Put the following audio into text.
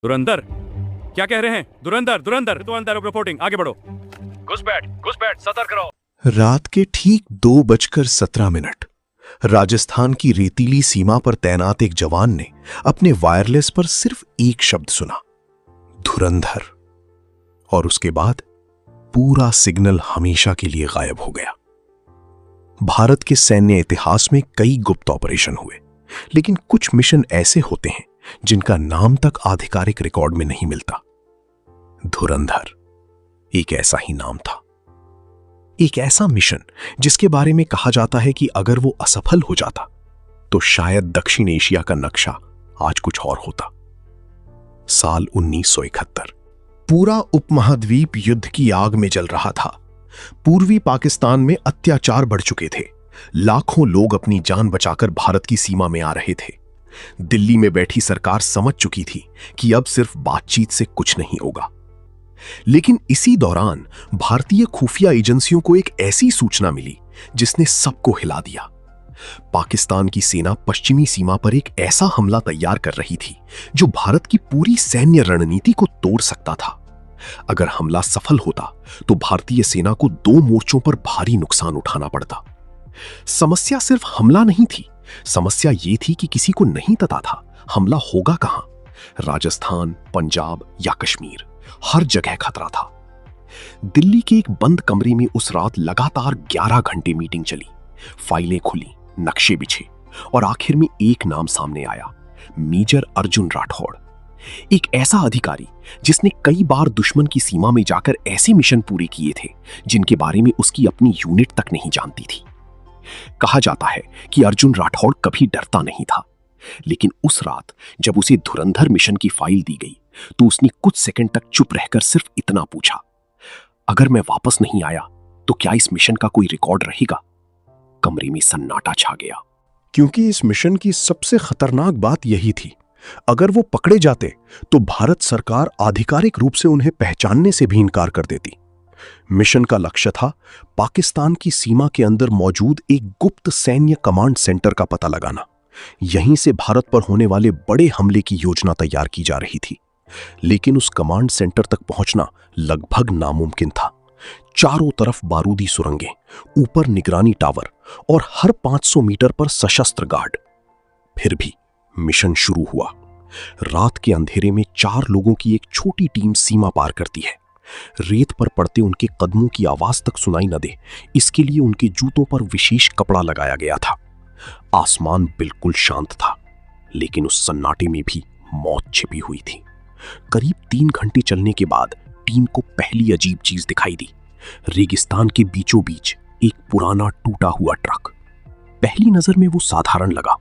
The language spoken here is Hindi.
धुरंधर, क्या कह रहे हैं? धुरंधर धुरंधर धुरंधर रिपोर्टिंग, आगे बढ़ो। घुसपैठ सतर्क रहो। रात के ठीक 2:17 राजस्थान की रेतीली सीमा पर तैनात एक जवान ने अपने वायरलेस पर सिर्फ एक शब्द सुना, धुरंधर, और उसके बाद पूरा सिग्नल हमेशा के लिए गायब हो गया। भारत के सैन्य इतिहास में कई गुप्त ऑपरेशन हुए, लेकिन कुछ मिशन ऐसे होते हैं जिनका नाम तक आधिकारिक रिकॉर्ड में नहीं मिलता। धुरंधर एक ऐसा ही नाम था, एक ऐसा मिशन जिसके बारे में कहा जाता है कि अगर वो असफल हो जाता तो शायद दक्षिण एशिया का नक्शा आज कुछ और होता। साल 1971, पूरा उपमहाद्वीप युद्ध की आग में जल रहा था। पूर्वी पाकिस्तान में अत्याचार बढ़ चुके थे। लाखों लोग अपनी जान बचाकर भारत की सीमा में आ रहे थे। दिल्ली में बैठी सरकार समझ चुकी थी कि अब सिर्फ बातचीत से कुछ नहीं होगा। लेकिन इसी दौरान भारतीय खुफिया एजेंसियों को एक ऐसी सूचना मिली जिसने सबको हिला दिया। पाकिस्तान की सेना पश्चिमी सीमा पर एक ऐसा हमला तैयार कर रही थी जो भारत की पूरी सैन्य रणनीति को तोड़ सकता था। अगर हमला सफल होता तो भारतीय सेना को 2 मोर्चों पर भारी नुकसान उठाना पड़ता। समस्या सिर्फ हमला नहीं थी, समस्या यह थी कि किसी को नहीं पता था हमला होगा कहां। राजस्थान, पंजाब या कश्मीर, हर जगह खतरा था। दिल्ली के एक बंद कमरे में उस रात लगातार 11 घंटे मीटिंग चली। फाइलें खुली, नक्शे बिछे और आखिर में एक नाम सामने आया, मेजर अर्जुन राठौड़। एक ऐसा अधिकारी जिसने कई बार दुश्मन की सीमा में जाकर ऐसे मिशन पूरे किए थे जिनके बारे में उसकी अपनी यूनिट तक नहीं जानती थी। कहा जाता है कि अर्जुन राठौड़ कभी डरता नहीं था, लेकिन उस रात जब उसे धुरंधर मिशन की फाइल दी गई तो उसने कुछ सेकंड तक चुप रहकर सिर्फ इतना पूछा, अगर मैं वापस नहीं आया तो क्या इस मिशन का कोई रिकॉर्ड रहेगा? कमरे में सन्नाटा छा गया, क्योंकि इस मिशन की सबसे खतरनाक बात यही थी, अगर वो पकड़े जाते तो भारत सरकार आधिकारिक रूप से उन्हें पहचानने से भी इनकार कर देती। मिशन का लक्ष्य था पाकिस्तान की सीमा के अंदर मौजूद एक गुप्त सैन्य कमांड सेंटर का पता लगाना। यहीं से भारत पर होने वाले बड़े हमले की योजना तैयार की जा रही थी। लेकिन उस कमांड सेंटर तक पहुंचना लगभग नामुमकिन था। चारों तरफ बारूदी सुरंगें, ऊपर निगरानी टावर और हर 500 मीटर पर सशस्त्र गार्ड। फिर भी मिशन शुरू हुआ। रात के अंधेरे में 4 लोगों की एक छोटी टीम सीमा पार करती है। रेत पर पड़ते उनके कदमों की आवाज तक सुनाई न दे, इसके लिए उनके जूतों पर विशेष कपड़ा लगाया गया था। आसमान बिल्कुल शांत था, लेकिन उस सन्नाटे में भी मौत छिपी हुई थी। करीब 3 घंटे चलने के बाद टीम को पहली अजीब चीज दिखाई दी। रेगिस्तान के बीचों बीच एक पुराना टूटा हुआ ट्रक। पहली नजर में वो साधारण लगा,